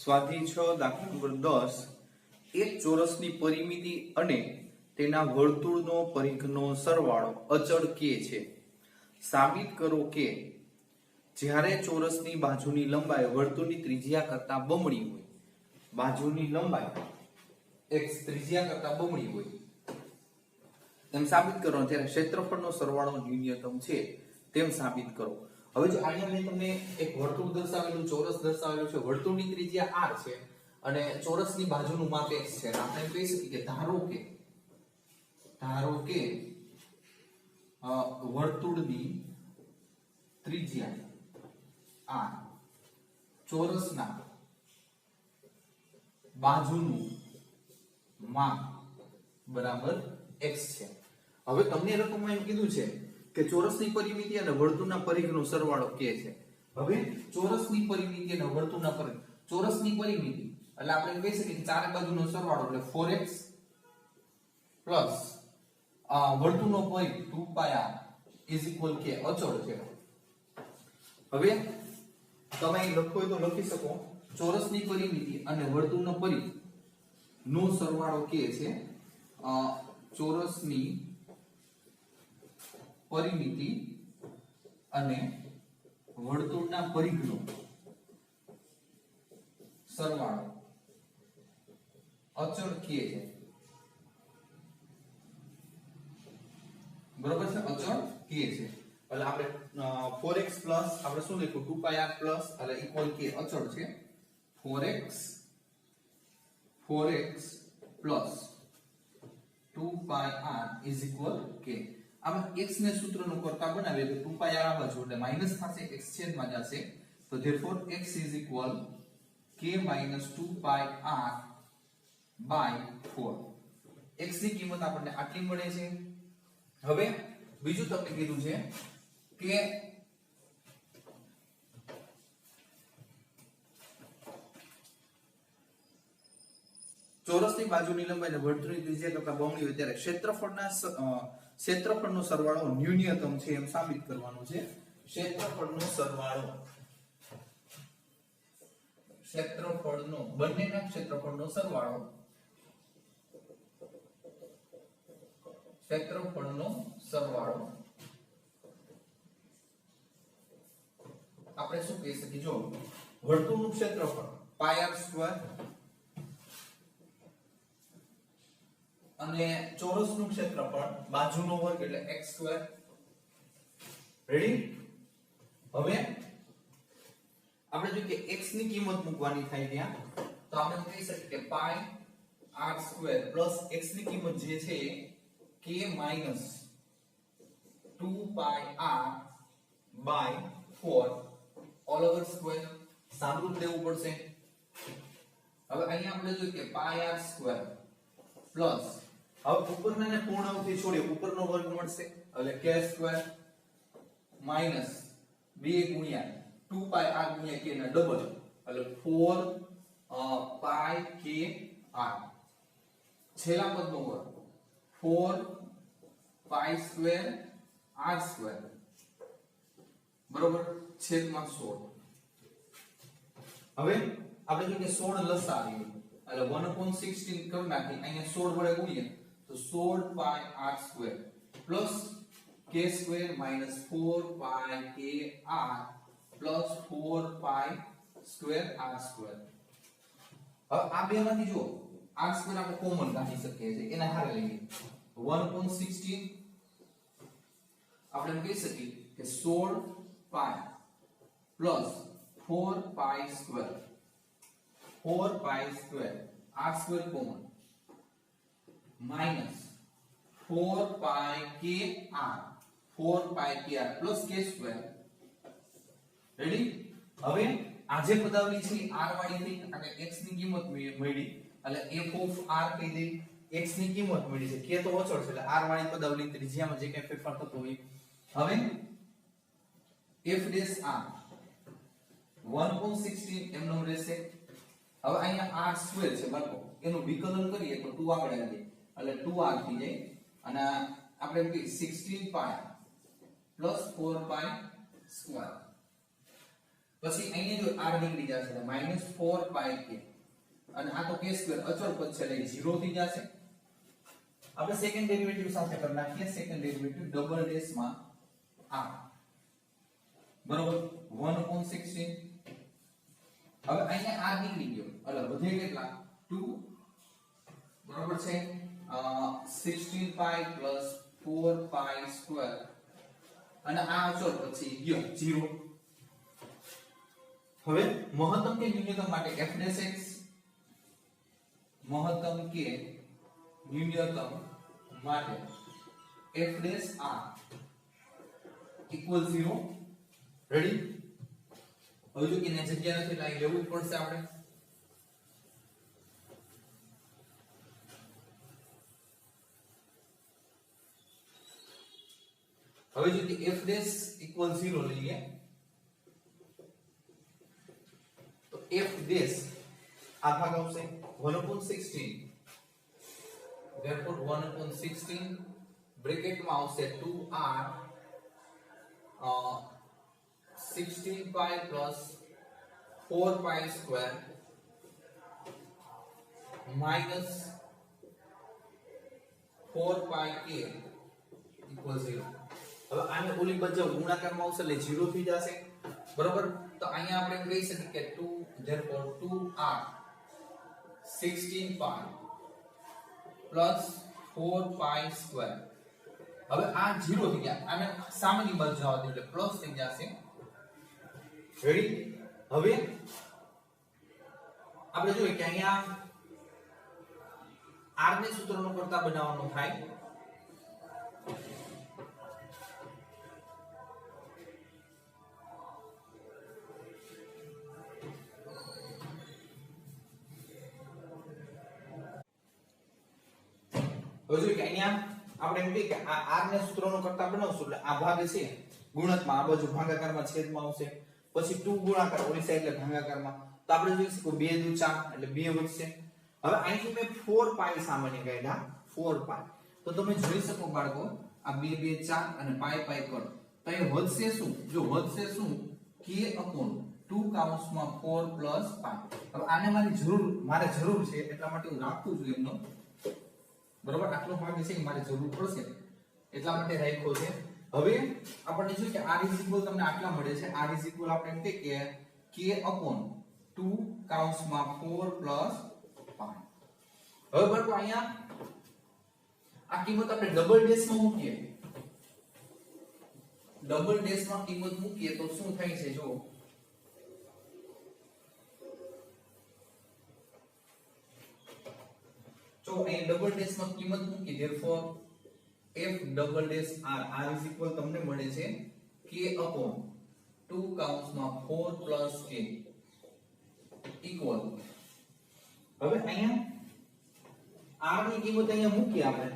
સ્વાધ્યાય 6 દાખલા નંબર 10 એક ચોરસની પરિમિતિ અને તેના વર્તુળનો પરિઘનો સરવાળો અચળ કે છે. સાબિત કરો કે જ્યારે ચોરસની બાજુની લંબાઈ વર્તુળની ત્રિજ્યા કરતા બમણી હોય, બાજુની લંબાઈ x ત્રિજ્યા કરતા બમણી હોય તેમ સાબિત કરો ત્યારે ક્ષેત્રફળનો સરવાળો ન્યૂનતમ છે તેમ સાબિત કરો. હવે જો અહીંયા મેં તમને એક વર્તુળ દર્શાવેલું, ચોરસ દર્શાવેલું છે, વર્તુળની ત્રિજ્યા r છે અને ચોરસની બાજુનું માપ x છે. આપણે કહી શકીએ કે ધારો કે વર્તુળની ત્રિજ્યા r ચોરસના બાજુનું માપ બરાબર x છે. હવે તમને રકમમાં એમ કીધું છે કે ચોરસની પરિમિતિ અને વર્તુળના પરિઘનો સરવાળો કે છે. હવે ચોરસની પરિમિતિ અને વર્તુળના પરિઘ, ચોરસની પરિમિતિ એટલે આપણે કહી શકીએ કે ચારે બાજુનો સરવાળો એટલે 4x પ્લસ વર્તુળનો પરિઘ 2πr કે અચળ છે. હવે તમે લખો તો લખી શકો ચોરસની પરિમિતિ અને વર્તુળનો પરિઘ નો સરવાળો કે છે ચોરસની પરિમિતિ અને વર્તુળના પરિઘનો સરવાળો અચળ કે છે. બરોબર છે, અચળ કે છે. એટલે આપણે 4x પ્લસ આપણે શું લખ્યું 2πr પ્લસ એટલે ઇક્વલ કે અચળ છે. 4x plus 2πr is equal કે. આપણે x ને સૂત્રનો કરતા બનાવીએ તો 2πr આ બાજુ એટલે માઈનસ થશે, x છેદમાં જશે તો therefore x is equal k minus 2πr by 4. x ની કિંમત આપણને આટલી મળે છે. હવે બીજું તમને કીધું છે કે ચોરસની બાજુની લંબાઈ અને વર્તુળની ત્રિજ્યા કરતા બમણી હોય ત્યારે ક્ષેત્રફળનો સરવાળો ન્યૂનતમ છે એમ સાબિત કરવાનું છે. બંનેના ક્ષેત્રફળનો સરવાળો આપણે શું કહી શકીએ, જો વર્તુળનું ક્ષેત્રફળ πr² અને ચોરસનું ક્ષેત્રફળ બાજુનો વર્ગ એટલે x². રેડી? હવે આપણે જો કે x ની કિંમત મૂકવાની થાય ત્યાં તો આપણે કહી શકીએ કે πr² x ની કિંમત જે છે k minus 2πr by 4 all over square સાદુરૂપ લેવું પડશે. હવે અહીંયા આપણે જોઈએ કે πr² પ્લસ હવે ઉપરના ને પૂર્ણ અવધિ છોડીએ ઉપરનો વર્ગ મળશે એટલે k² માઈનસ 2 ગુણ્યા 2πr ગુણ્યા k ના ડબલ એટલે 4πkr છેલ્લા પદનો વર્ગ 4π² r² બરોબર છેદમાં 16. હવે આપણે જો કે 16 લસાવીએ એટલે 1/16 કરી નાખી અહીંયા 16 વડે ગુણીએ તો 16πr² plus k² minus 4πkr plus 4π² r². હવે આ બેમાંથી જો r² આપણે કોમન કાઢી શકીએ છીએ, એના હારે લઈએ 1/16 આપણે કહી શકીએ કે 16π plus 4π² r² common minus 4πkr plus k². Ready? હવે આ જે પદાવલી છે r વાળી થઈ અને x ની કિંમત મળી એટલે f of r કહી દે. x ની કિંમત મળી છે, k તો અચળ છે એટલે r વાળી પદાવલી ત્રિજ્યામાં જે કંઈ ફેરફાર થતો હોય. હવે f' 1/16 એમનો રહેશે. હવે અહીંયા r² છે બાળકો, એનું વિકલન કરીએ તો 2 આગળ આવી એટલે 2r થઈ જાય અને આપણે એમ કે 16π plus 4π² તો પછી અહીંયા જો r નીકળી જશે એટલે -4 પાઈ k અને આ તો k સ્ક્વેર અચળ પદ છે એટલે 0 થઈ જશે. આપણે સેકન્ડ ડેરિવેટિવ સાથે કરી નાખીએ. સેકન્ડ ડેરિવેટિવ ડબલ ડેશ માં r બરોબર 1/16. હવે અહીંયા r નીકળી ગયો એટલે વધે કેટલા 2 બરોબર છે 16 પાઈ પ્લસ 4 પાઈ સ્ક્વેર અને આ અચળ પછી ગયો 0. હવે મહત્તમ કે ન્યૂનતમ માટે f'(x) મહત્તમ કે ન્યૂનતમ માટે f'(r) = 0. રેડી? હવે જો કે ને જગ્યા નથી એટલે અહીં લેવું જ પડશે આપણે. હવે જો કે f' = 0 લઈએ તો f' આ ભાગ આવશે 1/16. therefore 1/16 બ્રેકેટમાં આવશે 2r 16 pi plus 4 pi square minus 4 પાઈ k = 0. હવે આને ઓલી બાજુ ગુણાકારમાં આવશે એટલે 0 થઈ જશે. બરોબર? તો અહીંયા આપણે કહી શકીએ કે 2 therefore 2r 16 pi plus 4 pi square. હવે આ 0 થઈ ગયા. આને સામેની બાજુ જવા દો એટલે પ્લસ થઈ જશે. રેડી? હવે આપણે જોઈએ કે અહીંયા r ને સૂત્રનો કરતા બનાવવાનો થાય. હવે જોઈએ કે અહીંયા આપણે એમ કહીએ કે આ r ને સૂત્રનો કરતા બનાવશું એટલે આ ભાગ છે ગુણકમાં, આ બાજુ ભાગાકારમાં છેદમાં આવશે. પછી 2 ગુણાકાર ઓલી સાઈડ એટલે ભાગાકારમાં. તો આપણે જોઈશું કે 2 * 4 એટલે 2 વધશે. હવે અહીંથી મેં 4 પાઈ સામાન્ય કાઢ્યા 4 પાઈ. તો તમે જોઈ શકો બાળકો આ 2 2 4 અને પાઈ પાઈ કરો તો એ વધશે શું? જો વધશે શું k / 2 કૌંસમાં 4 પ્લસ પાઈ. હવે આને મારે જરૂર છે એટલા માટે હું રાખું છું એમનો. બરોબર? આટલો ભાગ છે મારે જરૂર પડશે એટલા માટે રાખ્યો છે. હવે આપણને જોઈએ કે r = તમને આટલા મળે છે. r = આપણે એમ કહીએ કે k / 2 કૌંસમાં 4 પ્લસ પાઈ. હવે બાળકો અહીંયા આ કિંમત આપણે ડબલ ડેશમાં મૂકીએ. ડબલ ડેશમાં કિંમત મૂકીએ તો શું થાય છે જો અહીં ડબલ ડેશમાં કિંમત મૂકી therefore f'(r) r = તમને મળે છે k / 2 કૌંસમાં 4 પ્લસ k ઇક્વલ. હવે અહીંયા r ની કિંમત અહીંયા મૂકી આપણે.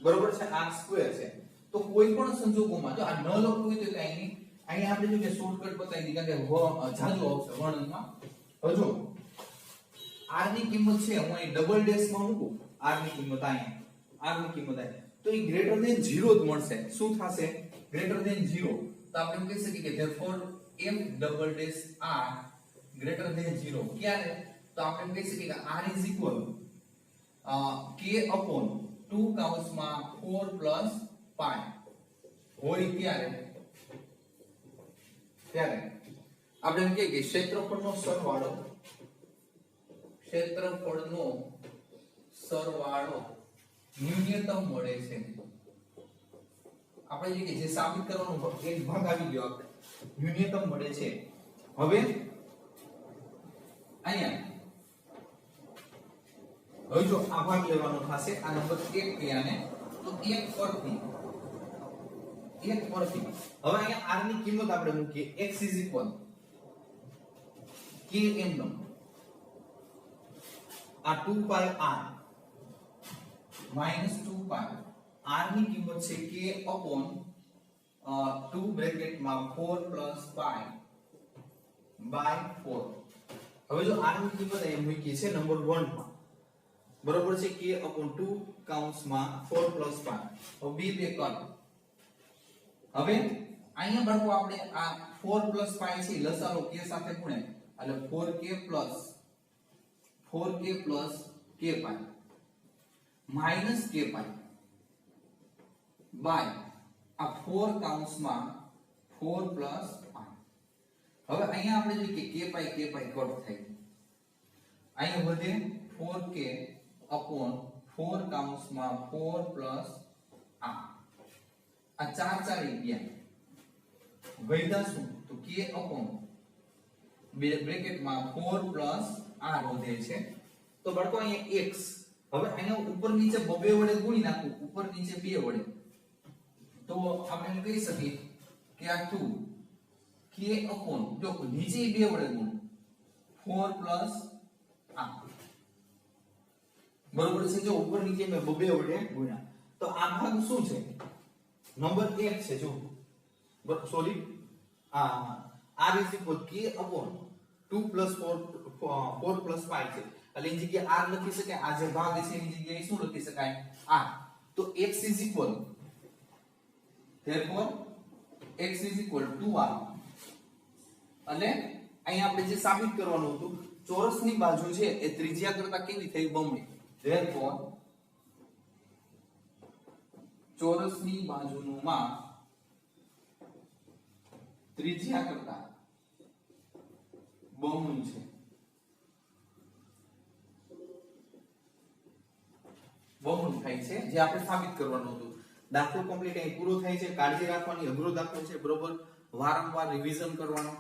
બરોબર છે? r સ્ક્વેર છે. તો કોઈ પણ સંજોગોમાં જો આ ન લખવું હોય તો કઈ નહીં. અહીંયા આપણે જો કે શોર્ટકટ બતાવી દીધા કે જાજુ આવશે વર્ણનમાં. હવે જો r ની કિંમત છે હું અહીં ડબલ ડેશમાં મૂકું. r ની કિંમત અહીંયા r ની કિંમત અહીંયા તો એ ગ્રેટર ધેન 0 જ મળશે. શું થશે? Greater than 0. તો આપણે એમ કહી શકીએ કે therefore f'(r) ગ્રેટર ધેન 0. ક્યારે? તો આપણે એમ કહી શકીએ કે r = k / 2 કૌંસમાં 4 પ્લસ પાઈ હોય ત્યારે આપણે એમ કહીએ કે ક્ષેત્રફળનો સરવાળો ન્યૂનતમ મળે છે. આપણે જે સાબિત કરવાનો એક ભાગ આવી ગયો આપણે ન્યૂનતમ મળે છે. હવે અહીંયા જો આ ભાગ લેવાનો થશે આ નંબર 1 કે આને તો 1 પરથી હવે અહીંયા r ની કિંમત આપણે મૂકીએ. x = k m આ 2 પાઈ r minus 2 પાઈ r ની કિંમત છે k / 2 બ્રેકેટમાં 4 પ્લસ પાઈ બાય 4. હવે જો r ની કિંમત અહીં મૂકી છે નંબર 1 માં. બરોબર છે? k / 2 કૌંસમાં 4 પ્લસ પાઈ. હવે 2 2 કર. હવે અહીંયા બાળકો આપણે આ 4 પ્લસ પાઈ છે લસાલો k સાથે ગુણે એટલે 4k plus k pi minus k pi by આ 4 કૌંસમાં 4 પ્લસ પાઈ. હવે અહીંયા આપણે જોઈએ કે k પાઈ કટ થાય. અહીંયા વધે 4k upon 4 કૌંસમાં 4 પ્લસ આ 4 ગયા. વૈધા શું તો k upon બે બ્રેકેટમાં 4 પ્લસ r વધે છે. તો બાળકો અહીંયા x હવે અહીંયા ઉપર નીચે બબે વડે ગુણી નાખું ઉપર નીચે બે વડે તો આપણે એમ કહી શકીએ કે આ 2 k upon જો નીચે બે વડે ગુણ 4 પ્લસ આ બરોબર છે. જો ઉપર નીચે મેં બબે વડે ગુણ્યા તો આ ભાગ શું છે નંબર 1 છે. જો sorry r is equal k upon 2 plus 4 plus 5 છે એટલે એની જગ્યાએ r લખી શકાય. આ જે ભાગ છે એની જગ્યાએ શું લખી શકાય r. તો x is equal therefore x is equal 2r એટલે અહીંયા આપણે જે સાબિત કરવાનું હતું ચોરસની બાજુ છે એ ત્રિજ્યા કરતા કેવી થઈ બમણી. therefore ચોરસની બાજુનું માપ ત્રિજ્યા કરતા બમણું છે. બમણું થાય છે જે આપણે સાબિત કરવાનું હતું. દાખલો કમ્પ્લીટ અહીં પૂરો થાય છે. કાળજી રાખવાની, અઘરો દાખલો છે બરોબર, વારંવાર રિવિઝન કરવાનો.